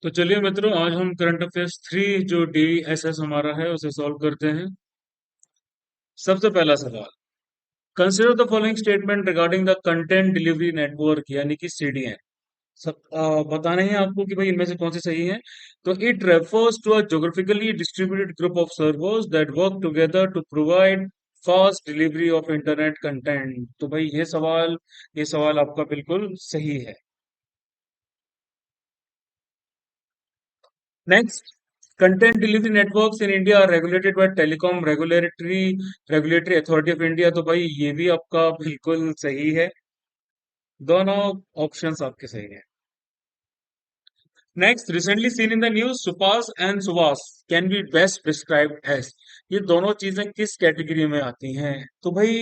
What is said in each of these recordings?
तो चलिए मित्रों, आज हम करंट अफेयर्स 3 जो DSS हमारा है उसे सॉल्व करते हैं। सबसे पहला सवाल। Consider the following statement regarding the content delivery network यानी कि CDN। सब बताना है आपको कि भाई इनमें से कौन सी सही है। तो it refers to a geographically distributed group of servers that work together to provide fast delivery of internet content. तो भाई ये सवाल आपका बिल्कुल सही है। Next, content delivery networks in India are regulated by Telecom Regulatory Authority of India। तो भाई ये भी आपका बिल्कुल सही है। दोनों ऑप्शंस आपके सही हैं। Next, recently seen in the news Supas and Suvas can be best described as. ये दोनों चीजें किस कैटेगरी में आती हैं? तो भाई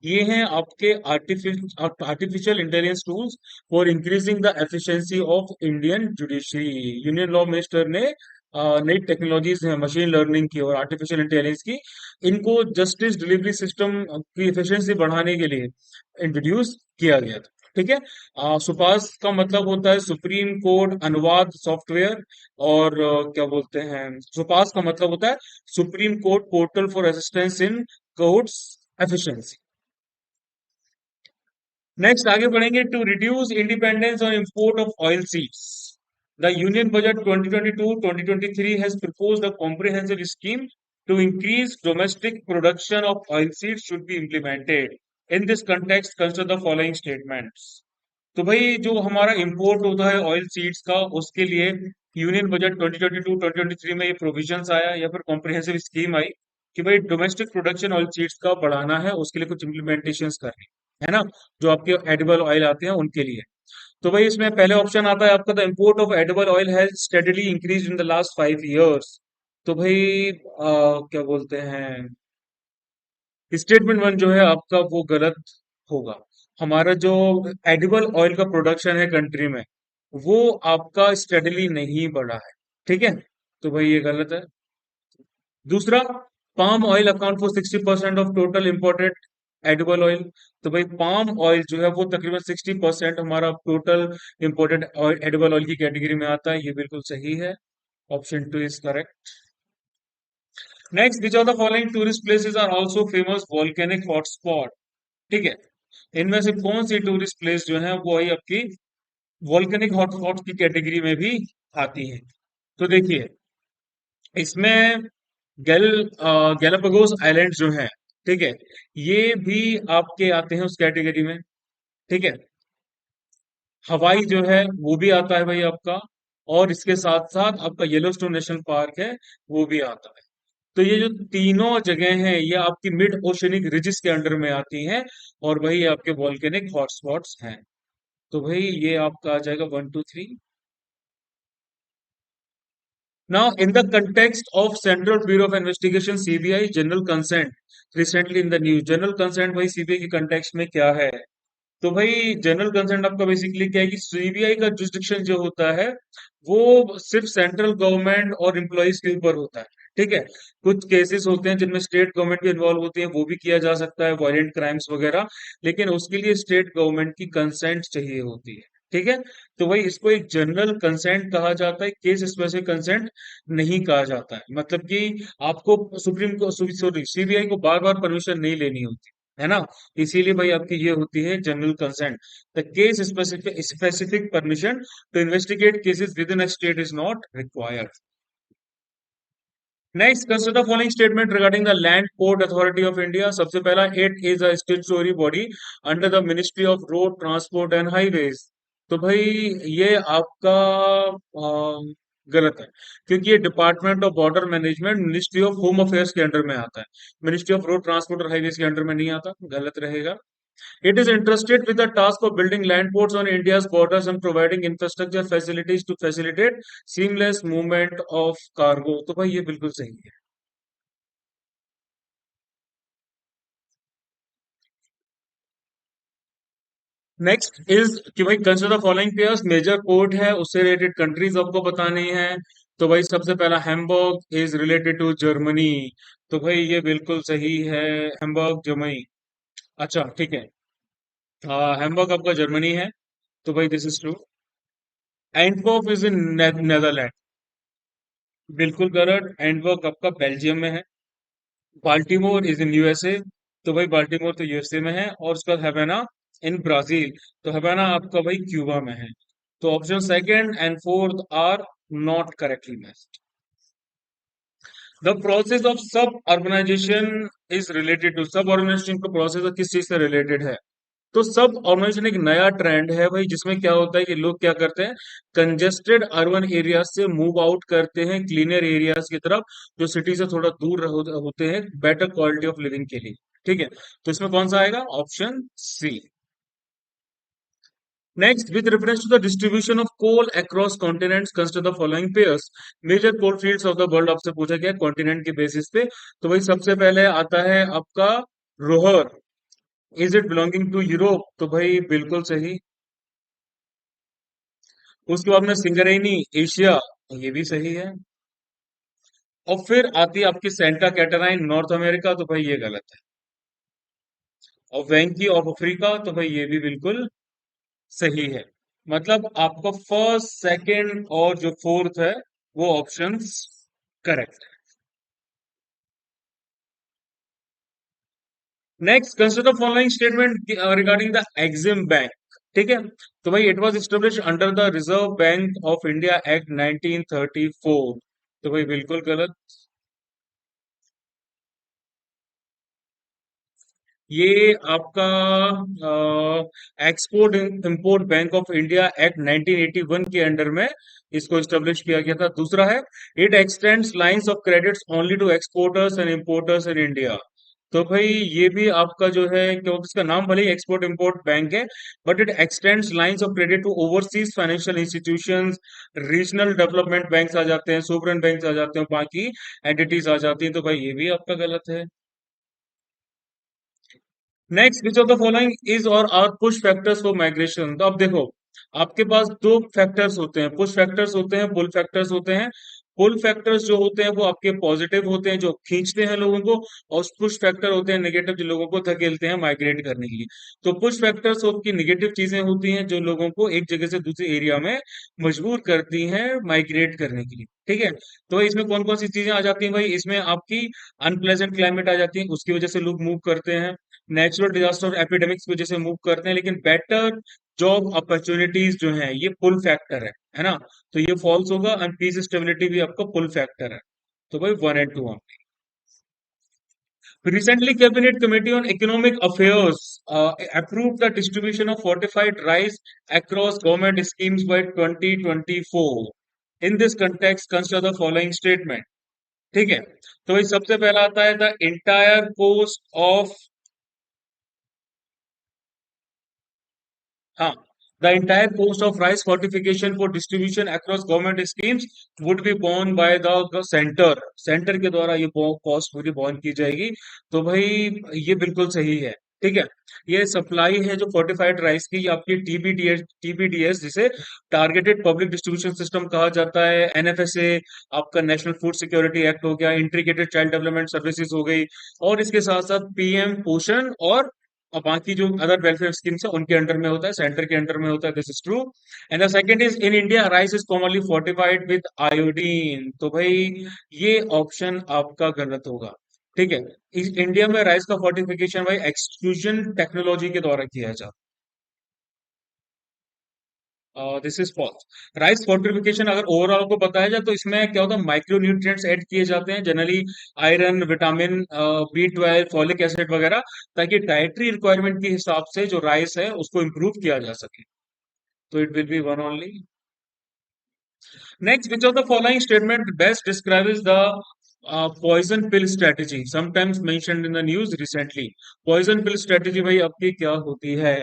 ये हैं आपके artificial intelligence tools for increasing the efficiency of Indian judiciary. Union law minister ने नई टेक्नोलॉजीज हैं मशीन लर्निंग की और आर्टिफिशियल इंटेलिजेंस की, इनको जस्टिस डिलीवरी सिस्टम की एफिशिएंसी बढ़ाने के लिए इंट्रोड्यूस किया गया था। ठीक है। सुपास का मतलब होता है सुप्रीम कोर्ट अनुवाद सॉफ्टवेयर। और क्या बोलते हैं, सुपास का मतलब होता है supreme court portal for assistance in courts efficiency. Next आगे बढ़ेंगे। To reduce independence on import of oil seeds, the union budget 2022-2023 has proposed a comprehensive scheme to increase domestic production of oil seeds should be implemented. In this context, consider the following statements। तो भाई जो हमारा import होता है oil seeds का, उसके लिए union budget 2022-2023 में ये प्रोविजंस आया या फिर कॉम्प्रिहेंसिव स्कीम आई कि भाई डोमेस्टिक प्रोडक्शन ऑयल सीड्स का बढ़ाना है, उसके लिए कुछ इम्प्लीमेंटेशंस करनी है ना, जो आपके एडिबल ऑयल आते हैं उनके लिए। तो भाई इसमें पहले ऑप्शन आता है आपका, the import of edible oil has steadily increase in the last 5 years। तो भाई क्या बोलते हैं, स्टेटमेंट वन जो है आपका वो गलत होगा। हमारा जो एडिबल ऑयल का प्रोडक्शन है कंट्री में, वो आपका स्टेडली नहीं बढ़ा है। ठीक है, तो भाई ये गलत है। दूसरा, palm oil account for 60% of total imported edible oil. तो भाई पाम ऑयल जो है वो तकरीबन 60% हमारा टोटल इंपोर्टेड एडिबल ऑयल की कैटेगरी में आता है, ये बिल्कुल सही है। Option two is correct. Next, which of the following tourist places are also famous volcanic hotspot. ठीक है, इनमें से कौन सी टूरिस्ट प्लेस जो है वो ही आपकी वोल्केनिक हॉटस्पॉट की कैटेगरी में भी आती है? तो देखिए, इसमें गैल गैलापागोस आइलैंड जो है, ठीक है, ये भी आपके आते हैं उस कैटेगरी में। ठीक है, हवाई जो है वो भी आता है भाई आपका, और इसके साथ साथ आपका येलोस्टोन नेशनल पार्क है, वो भी आता है। तो ये जो तीनों जगह हैं ये आपकी मिड ओशनिक रिजिस के अंडर में आती हैं, और वही आपके वॉल्केनिक हॉटस्पॉट्स हैं। तो भाई ये आपका आ जाएगा 1 2 3। Now, in the context of Central Bureau of Investigation (CBI) general consent recently in the news, general consent भाई सीबीआई के कंटेक्स्ट में क्या है? तो भाई जनरल कंसेंट आपका बेसिकली क्या है कि सीबीआई का जुरिस्डिक्शन जो होता है वो सिर्फ सेंट्रल गवर्नमेंट और एम्प्लॉइज के ऊपर होता है। ठीक है, कुछ केसेस होते हैं जिनमें स्टेट गवर्नमेंट भी इन्वॉल्व होती है, वो भी किया जा सकता है, वायलेंट क्राइम्स वगैरह, लेकिन उसके लिए स्टेट गवर्नमेंट की कंसेंट चाहिए होती है। ठीक है, तो भाई इसको एक जनरल कंसेंट कहा जाता है, केस स्पेसिफिक कंसेंट नहीं कहा जाता है। मतलब कि आपको सुप्रीम को सॉरी सीबीआई को बार बार परमिशन नहीं लेनी होती है ना, इसीलिए भाई आपकी ये होती है general consent. The case specific permission to investigate cases with in a state is not required. Next, consider following statement regarding the land port authority of India. सबसे पहला, it is a statutory body under the ministry of road transport and highways. तो भाई ये आपका गलत है, क्योंकि ये department of border management ministry of home affairs के अंडर में आता है, मिनिस्ट्री ऑफ रोड ट्रांसपोर्ट और हाईवेज के अंडर में नहीं आता, गलत रहेगा। It is entrusted with the task of building land ports on India's borders and providing infrastructure facilities to facilitate seamless movement of cargo। तो भाई ये बिल्कुल सही है। नेक्स्ट इज कि भाई consider the following pairs, major port है उससे रिलेटेड कंट्रीज आपको बतानी है। तो भाई सबसे पहला Hamburg is related to Germany. तो भाई ये बिल्कुल सही है, हैम्बर्ग जर्मनी। अच्छा ठीक है, हैम्बर्ग आपका जर्मनी है, तो भाई this is true. Antwerp is in Netherland. बिल्कुल करेक्ट, एंटवर्प आपका बेल्जियम में है। Baltimore is in USA. तो भाई बाल्टीमोर तो यूएसए में है। और उसका हवाना इन ब्राजील। तो हवाना आपका भाई क्यूबा में है। तो option second and fourth are not correctly matched. The process of suburbanization is related to, sub organization का प्रोसेस किस चीज से रिलेटेड है? तो सब ऑर्गेनाइजेशन एक नया ट्रेंड है भाई, जिसमें क्या होता है कि लोग क्या करते हैं, कंजेस्टेड अर्बन एरियाज से मूव आउट करते हैं क्लीनर एरियाज की तरफ, जो सिटी से थोड़ा दूर होते हैं, बेटर क्वालिटी ऑफ लिविंग के लिए। ठीक है, तो इसमें कौन सा आएगा? Option C. Next, with reference to the distribution of coal across continents consider the following pairs. Major coal fields of the world आपसे पूछा गया कॉन्टिनेंट के बेसिस पे। तो भाई सबसे पहले आता है आपका Ruhr. Is it belonging to Europe? तो भाई बिल्कुल सही। उसके बाद में सिंगरेनी, एशिया। ये भी सही है। और फिर आती है आपकी सेंटा कैटराइन, नॉर्थ अमेरिका। तो भाई ये गलत है। और वेंकी ऑफ अफ्रीका। तो भाई ये भी बिल्कुल सही है। मतलब आपका फर्स्ट, सेकंड और जो फोर्थ है वो options correct. Next, consider following statement regarding the EXIM bank. ठीक है, तो भाई it was established under the reserve bank of India act 1934। तो भाई बिल्कुल गलत। ये आपका export import bank of India act 1981 के अंडर में इसको एस्टेब्लिश किया गया था। दूसरा है, it extends lines of credits only to exporters and importers in India. तो भाई ये भी आपका जो है, क्योंकि इसका नाम भले ही एक्सपोर्ट इंपोर्ट बैंक है, but it extends lines of credit to overseas financial institutions. Regional development banks आ जाते हैं, सोवरेन बैंक्स आ जाते हैं, बाकी एंटिटीज आ जाती हैं। तो भाई ये भी आपका गलत है। Next, which of the following is और are push factors for migration? तो अब देखो, आपके पास दो फैक्टर्स होते हैं, पुश फैक्टर्स होते हैं, पुल फैक्टर्स होते हैं। पुल फैक्टर्स जो होते हैं वो आपके पॉजिटिव होते हैं, जो खींचते हैं लोगों को। और पुश फैक्टर होते हैं नेगेटिव, जो लोगों को धकेलते हैं माइग्रेट करने के लिए। तो पुश फैक्टर्स की निगेटिव चीजें होती हैं जो लोगों को एक जगह से दूसरे एरिया में मजबूर करती हैं माइग्रेट करने के लिए। ठीक है, तो इसमें कौन कौन सी चीजें आ जाती हैं भाई? इसमें आपकी अनप्लेजेंट क्लाइमेट आ जाती है, उसकी वजह से लोग मूव करते हैं। नेचुरल डिजास्टर और एपिडेमिक्स की वजह से मूव करते हैं। लेकिन बेटर जॉब अपॉर्चुनिटीज जो है ये पुल फैक्टर है ना? तो ये फॉल्स होगा। एंड पीस स्टेबिलिटी भी आपका पुल फैक्टर है। तो भाई one and two. Recently, Cabinet Committee on Economic Affairs approved the distribution of fortified rice across government schemes by 2024. In this context, consider the following statement. ठीक है, तो इस सबसे पहला आता है द इंटायर कोस्ट ऑफ, हाँ, the entire cost of rice fortification for distribution across government schemes would be borne by the center। Centre के द्वारा ये कॉस्ट पूरी बॉर्न की जाएगी। तो भाई ये बिल्कुल सही है। ठीक है, ये सप्लाई है जो फोर्टिफाइड राइस की, ये आपकी टीबीडीएस जिसे टारगेटेड पब्लिक डिस्ट्रीब्यूशन सिस्टम कहा जाता है, एनएफएसए, आपका नेशनल फूड सिक्योरिटी एक्ट हो गया, इंटीग्रेटेड चाइल्ड डेवलपमेंट सर्विसेज हो गई, और इसके साथ साथ पीएम पोषण और बाकी जो अदर वेलफेयर स्कीम्स है उनके अंडर में होता है, सेंटर के अंडर में होता है। This is true. And the second is, in India rice is commonly fortified with iodine. तो भाई ये ऑप्शन आपका गलत होगा। ठीक है, इस इंडिया में राइस का फोर्टिफिकेशन भाई एक्सट्रूजन टेक्नोलॉजी के द्वारा किया जाता है। This is false. Rice fortification अगर ओवरऑल को बताया जाए तो इसमें क्या होता है, माइक्रो न्यूट्रिएंट्स ऐड किए जाते हैं, generally iron, vitamin B 12, folic acid वगैरह, ताकि डाइटरी रिक्वायरमेंट के हिसाब से जो राइस है उसको इम्प्रूव किया जा सके। तो it will be one only. Next, which of the following statement best describes the poison pill strategy sometimes mentioned in the news recently? Poison pill strategy भाई आपकी क्या होती है?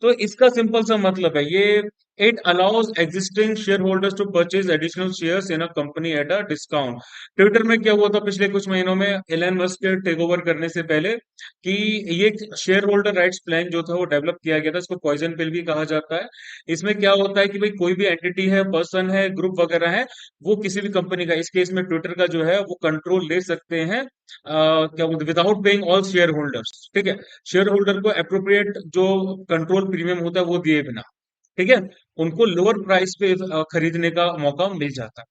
तो इसका सिंपल सा मतलब है ये, it allows existing share holders to purchase additional shares in a company at a discount. Twitter में क्या हुआ था पिछले कुछ महीनों में, एलन मस्क के टेक ओवर करने से पहले, कि ये शेयर होल्डर राइट्स प्लान जो था वो डेवलप किया गया था, इसको पॉइजन पिल भी कहा जाता है। इसमें क्या होता है कि भाई कोई भी एंटिटी है, पर्सन है, ग्रुप वगैरह है, वो किसी भी कंपनी का, इस केस में ट्विटर का जो है, वो कंट्रोल ले सकते हैं क्या बोलते, without paying all share holders. ठीक है, शेयर होल्डर को अप्रोप्रिएट जो कंट्रोल प्रीमियम होता है वो दिए बिना। ठीक है, उनको लोअर प्राइस पे खरीदने का मौका मिल जाता है।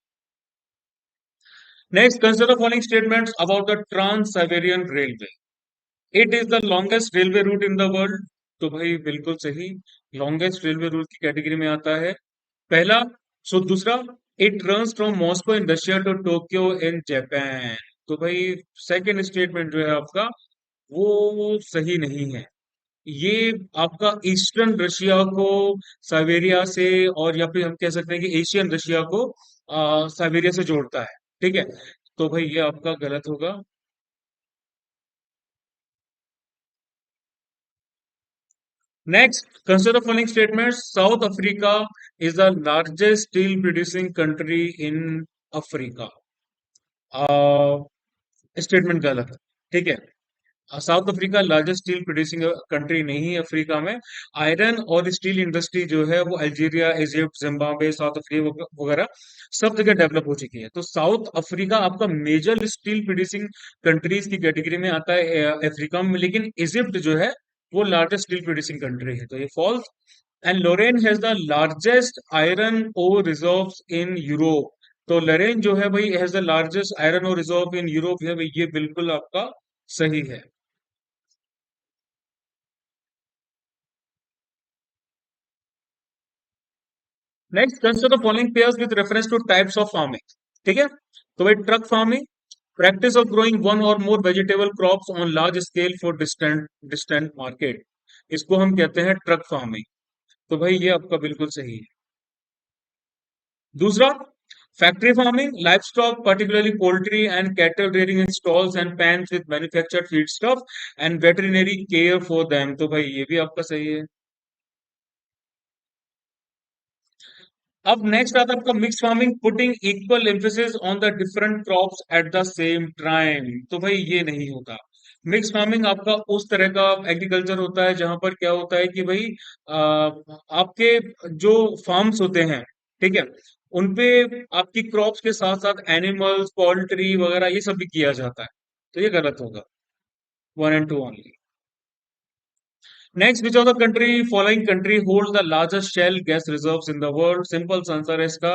Next, consider following statements about the trans Siberian railway. It is the longest railway route in the world. तो भाई बिल्कुल सही, लॉन्गेस्ट रेलवे रूट की कैटेगरी में आता है पहला। दूसरा, it runs from Moscow in Russia to Tokyo in Japan. तो भाई सेकंड स्टेटमेंट जो है आपका वो सही नहीं है। ये आपका ईस्टर्न रशिया को साइबेरिया से, और या फिर हम कह सकते हैं कि एशियन रशिया को साइबेरिया से जोड़ता है। ठीक है, तो भाई ये आपका गलत होगा। Next, consider following statement. South Africa is the largest steel producing country in Africa. Statement गलत है। ठीक है, south Africa largest steel producing country नहीं है अफ्रीका में। आयरन और स्टील इंडस्ट्री जो है वो Algeria, Egypt, Zimbabwe, south Africa वगैरह सब जगह डेवलप हो चुकी है। तो साउथ अफ्रीका आपका मेजर स्टील प्रोड्यूसिंग कंट्रीज की कैटेगरी में आता है अफ्रीका में, लेकिन इजिप्ट जो है वो लार्जेस्ट स्टील प्रोड्यूसिंग कंट्री है, तो ये false. And Lorraine has the largest iron ore reserves in Europe. तो लोरेन जो है भाई has the largest iron ore reserve in Europe है भाई, ये बिल्कुल आपका सही है। Next, consider the following pairs with reference to types of farming. ठीक है, तो भाई truck farming, practice of growing one और more vegetable crops on large scale for distant distant market, इसको हम कहते हैं ट्रक फार्मिंग। तो भाई ये आपका बिल्कुल सही है। दूसरा, factory farming, live stock particularly poultry and cattle rearing in stalls and pans with manufactured feed stuff and veterinary care for them. तो भाई ये भी आपका सही है। अब नेक्स्ट आता है आपका mix farming, putting equal emphasis on the different crops at the same time. तो भाई ये नहीं होता। मिक्स फार्मिंग आपका उस तरह का एग्रीकल्चर होता है जहां पर क्या होता है कि भाई आ, आपके जो फार्म्स होते हैं, ठीक है, उनपे आपकी क्रॉप्स के साथ साथ एनिमल्स, पोल्ट्री वगैरह ये सब भी किया जाता है। तो ये गलत होगा। One and two only. Next, which of the country following country hold the largest shale gas reserves in the world. Simple answer है इसका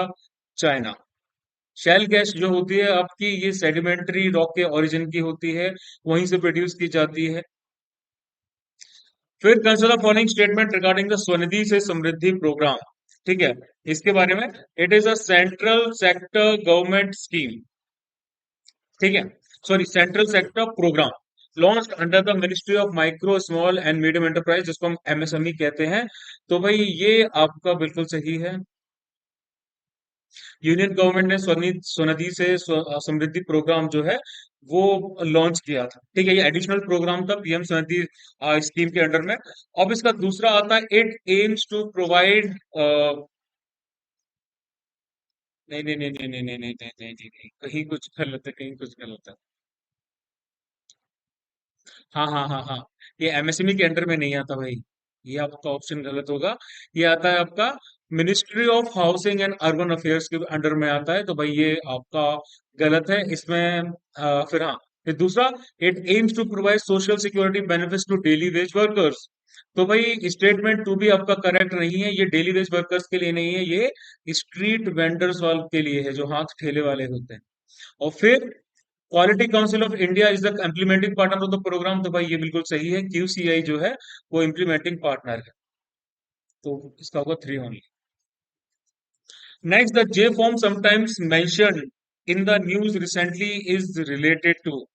चाइना। शेल गैस जो होती है आपकी, ये सेडिमेंट्री रॉक के ओरिजिन की होती है, वहीं से प्रोड्यूस की जाती है। फिर consider following statement regarding the SVANidhi se Samriddhi program. ठीक है, इसके बारे में, it is a central sector government scheme. ठीक है, sorry, central sector program launch under the ministry of micro small and medium enterprise, जिसको हम एमएसएमई कहते हैं। तो भाई ये आपका बिल्कुल सही है। यूनियन गवर्नमेंट ने स्वनिधि से समृद्धि प्रोग्राम जो है वो लॉन्च किया था। ठीक है, ये एडिशनल प्रोग्राम था पीएम स्वनिधि स्कीम के अंडर में। अब इसका दूसरा आता है, इट एम्स टू प्रोवाइड, नहीं नहीं नहीं नहीं नहीं नहीं नहीं नहीं नहीं नहीं नहीं, कहीं कुछ गलत है, कहीं कुछ गलत है। हाँ हाँ हाँ हाँ, ये एमएसएमई के अंडर में नहीं आता भाई, ये आपका ऑप्शन गलत होगा। ये आता है आपका ministry of housing and urban affairs के अंडर में आता है, तो भाई ये आपका गलत है इसमें। फिर हाँ, फिर दूसरा, it aims to provide social security benefits to daily wage workers. तो भाई स्टेटमेंट टू भी आपका करेक्ट नहीं है, ये डेली वेज वर्कर्स के लिए नहीं है, ये स्ट्रीट वेंडर्स वाल के लिए है, जो हाथ ठेले वाले होते हैं। और फिर quality council of India is the implementing partner of the program. तो भाई ये बिल्कुल सही है, क्यूसीआई जो है वो इम्प्लीमेंटिंग पार्टनर है। तो इसका होगा three only. Next, the J form sometimes mentioned in the news recently is related to.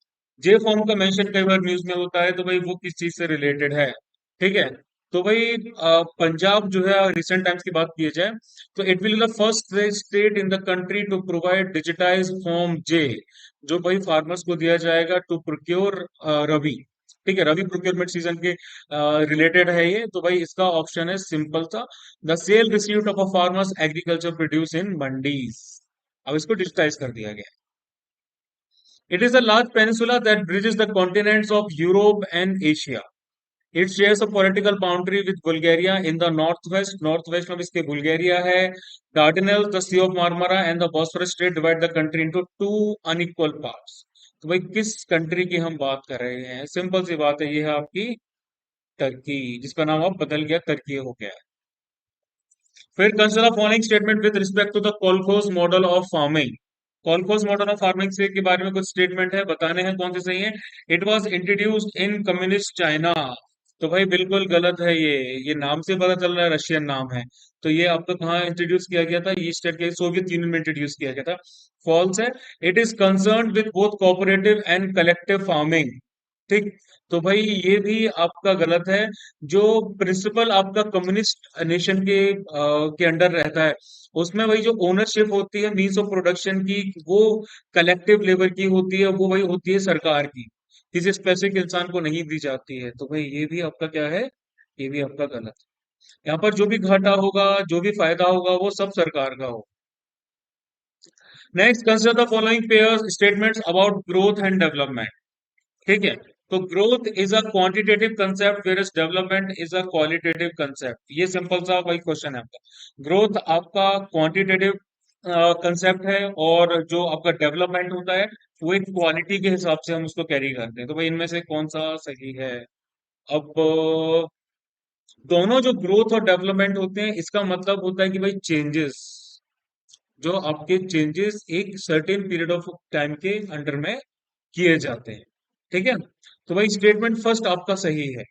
J form का मेंशन कई बार न्यूज में होता है, तो भाई वो किस चीज से रिलेटेड है। ठीक है, तो भाई पंजाब जो है, रिसेंट टाइम्स की बात की जाए तो it will the first state in the country to provide digitize form जे, जो भाई फार्मर्स को दिया जाएगा टू प्रोक्योर रबी। ठीक है, रबी प्रोक्योरमेंट सीजन के रिलेटेड है ये। तो भाई इसका ऑप्शन है सिंपल सा, the sale received of a farmers agriculture produce in mandis. अब इसको डिजिटाइज कर दिया गया। It is a large peninsula that bridges the continents of Europe and Asia. It shares a political boundary with Bulgaria in the north west. North west में इसके Bulgaria है। Dardanelles, the sea of Marmara and the Bosphorus straight divide the country into two unequal parts. तो भाई किस country की हम बात कर रहे हैं? सिंपल सी बात है, ये है आपकी टर्की, जिसका नाम अब बदल गया, टर्की हो गया है। फिर consider following statement with respect to the kolkhoz model of farming. Kolkhoz model of farming से के बारे में कुछ स्टेटमेंट है, बताने हैं कौन से सही है। It was introduced in communist China. तो भाई बिल्कुल गलत है ये नाम से पता चल रहा है रशियन नाम है। तो ये आपको कहाँ इंट्रोड्यूस किया गया था, ईस्ट के सोवियत यूनियन में इंट्रोड्यूस किया गया था। फॉल्स है। It is concern with both cooperative and collective farming. ठीक। तो भाई ये भी आपका गलत है। जो प्रिंसिपल आपका कम्युनिस्ट नेशन के अंडर रहता है, उसमें वही जो ओनरशिप होती है मीन्स ऑफ प्रोडक्शन की, वो कलेक्टिव लेबर की होती है, वो वही होती है सरकार की, किसी स्पेसिफिक इंसान को नहीं दी जाती है। तो भाई ये भी आपका क्या है, ये भी आपका गलत है। यहाँ पर जो भी घाटा होगा, जो भी फायदा होगा, वो सब सरकार का होगा। Next, consider the following pairs statements about growth and development. ठीक है। तो growth is a quantitative concept where development is a qualitative concept. ये सिंपल सा वही क्वेश्चन है आपका। ग्रोथ आपका क्वांटिटेटिव कंसेप्ट है, और जो आपका डेवलपमेंट होता है वो एक क्वालिटी के हिसाब से हम उसको कैरी करते हैं। तो भाई इनमें से कौन सा सही है। अब दोनों जो ग्रोथ और डेवलपमेंट होते हैं, इसका मतलब होता है कि भाई चेंजेस, जो आपके चेंजेस एक सर्टेन पीरियड ऑफ टाइम के अंडर में किए जाते हैं। ठीक है। तो भाई स्टेटमेंट फर्स्ट आपका सही है।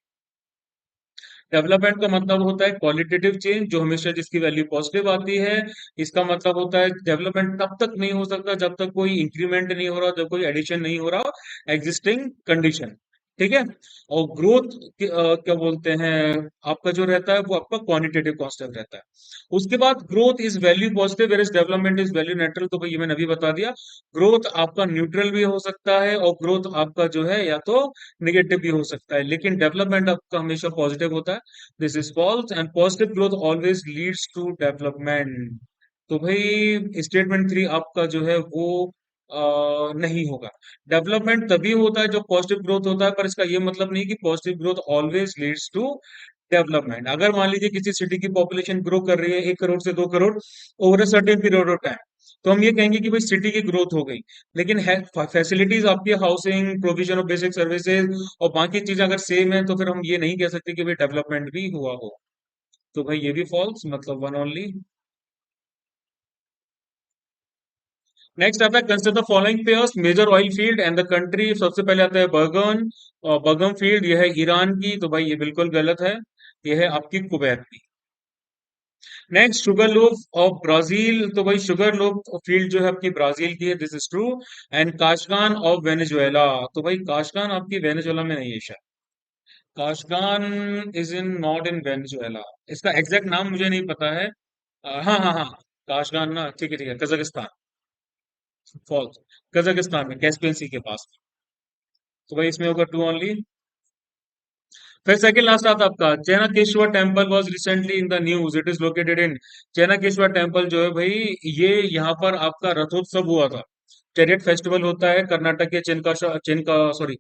डेवलपमेंट का मतलब होता है क्वालिटेटिव चेंज, जो हमेशा जिसकी वैल्यू पॉजिटिव आती है। इसका मतलब होता है डेवलपमेंट तब तक नहीं हो सकता जब तक कोई इंक्रीमेंट नहीं हो रहा, जब कोई एडिशन नहीं हो रहा एग्जिस्टिंग कंडीशन। ठीक है। और ग्रोथ क्या बोलते हैं, आपका जो रहता है वो आपका क्वांटिटेटिव कॉन्स्टेंट रहता है। उसके बाद growth is value positive where development is value neutral. तो भाई ये मैंने अभी बता दिया। ग्रोथ आपका न्यूट्रल भी हो सकता है, और ग्रोथ आपका जो है या तो निगेटिव भी हो सकता है, लेकिन डेवलपमेंट आपका हमेशा पॉजिटिव होता है। This is false, and positive growth always leads to development. तो भाई स्टेटमेंट थ्री आपका जो है वो नहीं होगा। डेवलपमेंट तभी होता है जब पॉजिटिव ग्रोथ होता है, पर इसका ये मतलब नहीं कि positive growth always leads to development. अगर मान लीजिए किसी सिटी की पॉपुलेशन ग्रो कर रही है 1 करोड़ से 2 crore over a certain period of time, तो हम ये कहेंगे कि भाई सिटी की ग्रोथ हो गई। लेकिन फैसिलिटीज आपकी housing, provision of basic services और बाकी चीजें अगर सेम है, तो फिर हम ये नहीं कह सकते कि भाई डेवलपमेंट भी हुआ हो। तो भाई ये भी फॉल्स, मतलब वन ओनली। नेक्स्ट आता है consider the following pairs major oil field and the country. सबसे पहले आता है बर्गन, और बर्गम फील्ड, यह है ईरान की। तो भाई ये बिल्कुल गलत है, यह है आपकी कुवैत की। Next, sugar loaf of Brazil. तो भाई शुगर लोफ फील्ड जो है आपकी ब्राजील की है, this is true. And Kashagan of Venezuela. तो भाई काशगान आपकी वेनेजुएला में नहीं है शायद। Kashagan is in not in Venezuela. इसका एग्जैक्ट नाम मुझे नहीं पता है। हाँ हाँ हाँ, काशगान ना, ठीक है, कजाकिस्तान। फॉल्स, कजाकिस्तान में कैस्पियन सी के पास। तो भाई इसमें होगा टू ओनली। फिर सेकंड लास्ट आता है आपका, Chennakeshava temple was recently in the news, it is located in. Chennakeshava temple जो है भाई, ये यहाँ पर आपका रथोत्सव हुआ था। चैरियट फेस्टिवल होता है कर्नाटक के चिनका सॉरी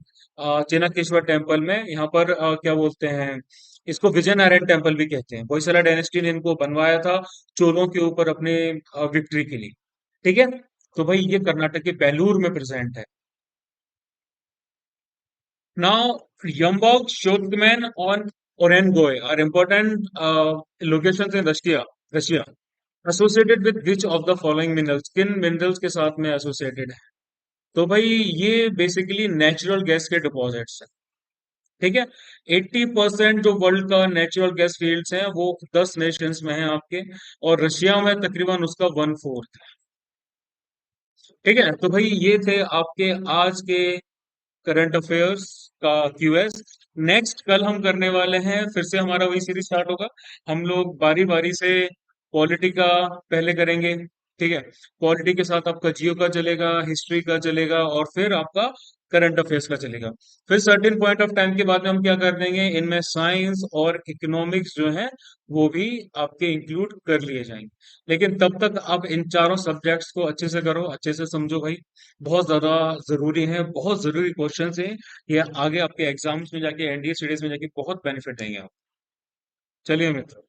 चेनाकेश्वर टेम्पल में। यहाँ पर क्या बोलते हैं, इसको विजयनारायण टेम्पल भी कहते हैं। होयसला डायनेस्टी ने इनको बनवाया था चोलों के ऊपर अपने विक्ट्री के लिए। ठीक है। तो भाई ये कर्नाटक के बेलूर में प्रेजेंट है। Now, Yambog, Shotman, on Orengoy are important locations in Russia. Russia. Associated with which of the following minerals? किन minerals के साथ में associated है? तो भाई ये बेसिकली नेचुरल गैस के डिपॉजिट्स हैं। ठीक है। 80% जो वर्ल्ड का नेचुरल गैस फील्ड्स हैं वो 10 नेशंस में हैं आपके, और रशिया में तकरीबन उसका 1/4 है। ठीक है। तो भाई ये थे आपके आज के करंट अफेयर्स का क्यूएस। नेक्स्ट कल हम करने वाले हैं, फिर से हमारा वही सीरीज स्टार्ट होगा। हम लोग बारी बारी से पॉलिटी का पहले करेंगे। ठीक है। पॉलिटी के साथ आपका जियो का चलेगा, हिस्ट्री का चलेगा, और फिर आपका करंट अफेयर्स का चलेगा। फिर सर्टेन पॉइंट ऑफ टाइम के बाद में हम क्या कर देंगे, इनमें साइंस और इकोनॉमिक्स जो है वो भी आपके इंक्लूड कर लिए जाएंगे। लेकिन तब तक आप इन चारों सब्जेक्ट्स को अच्छे से करो, अच्छे से समझो भाई। बहुत ज्यादा जरूरी है, बहुत जरूरी क्वेश्चंस हैं। ये आगे आपके एग्जाम्स में जाके, एनडीए सीरीज में जाके बहुत बेनिफिट देंगे आप। चलिए मित्र।